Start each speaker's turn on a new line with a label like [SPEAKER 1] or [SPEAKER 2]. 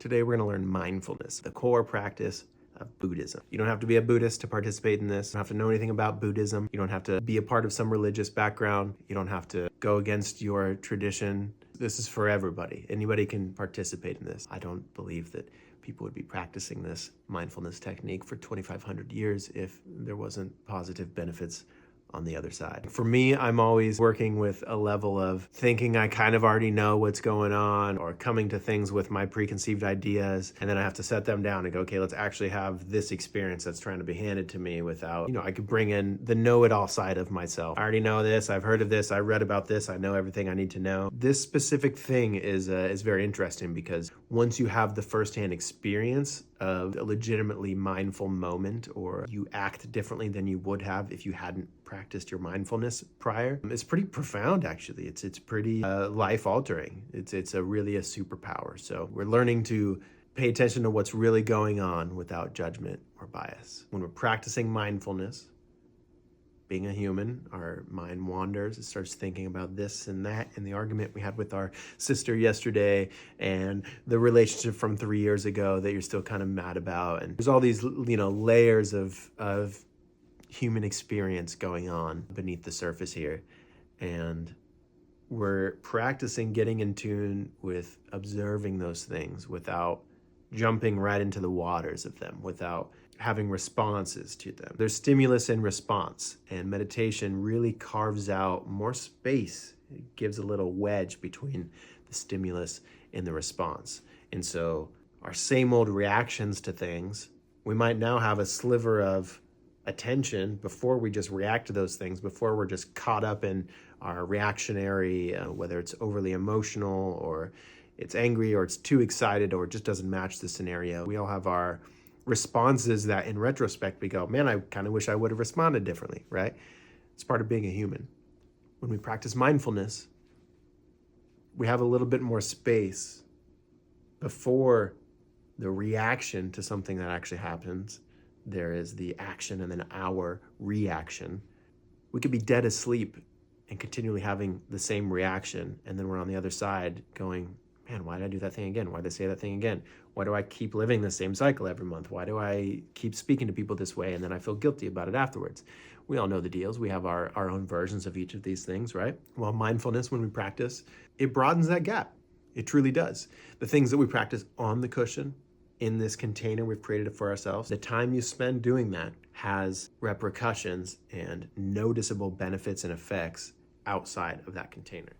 [SPEAKER 1] Today we're going to learn mindfulness, the core practice of Buddhism. You don't have to be a Buddhist to participate in this. You don't have to know anything about Buddhism. You don't have to be a part of some religious background. You don't have to go against your tradition. This is for everybody. Anybody can participate in this. I don't believe that people would be practicing this mindfulness technique for 2,500 years if there wasn't positive benefits on the other side. For me, I'm always working with a level of thinking I kind of already know what's going on, or coming to things with my preconceived ideas, and then I have to set them down and go, okay, let's actually have this experience that's trying to be handed to me without, I could bring in the know-it-all side of myself. I already know this, I've heard of this, I read about this, I know everything I need to know. This specific thing is very interesting because once you have the firsthand experience of a legitimately mindful moment, or you act differently than you would have if you hadn't practiced your mindfulness prior, it's pretty profound actually. It's pretty life-altering. It's really a superpower. So we're learning to pay attention to what's really going on without judgment or bias. When we're practicing mindfulness, being a human, our mind wanders. It starts thinking about this and that, and the argument we had with our sister yesterday, and the relationship from 3 years ago that you're still kind of mad about. And there's all these, layers of human experience going on beneath the surface here. And we're practicing getting in tune with observing those things without jumping right into the waters of them, without having responses to them. There's stimulus and response, and meditation really carves out more space. It gives a little wedge between the stimulus and the response. And so our same old reactions to things, we might now have a sliver of attention before we just react to those things, before we're just caught up in our reactionary, whether it's overly emotional, or it's angry, or it's too excited, or it just doesn't match the scenario. We all have our responses that in retrospect we go, man, I kind of wish I would have responded differently, right? It's part of being a human. When we practice mindfulness, we have a little bit more space before the reaction to something that actually happens. There is the action and then our reaction. We could be dead asleep and continually having the same reaction, and then we're on the other side going, man, why did I do that thing again? Why did I say that thing again? Why do I keep living the same cycle every month? Why do I keep speaking to people this way and then I feel guilty about it afterwards? We all know the deals. We have our own versions of each of these things, right? Well, mindfulness, when we practice, it broadens that gap. It truly does. The things that we practice on the cushion, in this container we've created for ourselves, the time you spend doing that has repercussions and noticeable benefits and effects outside of that container.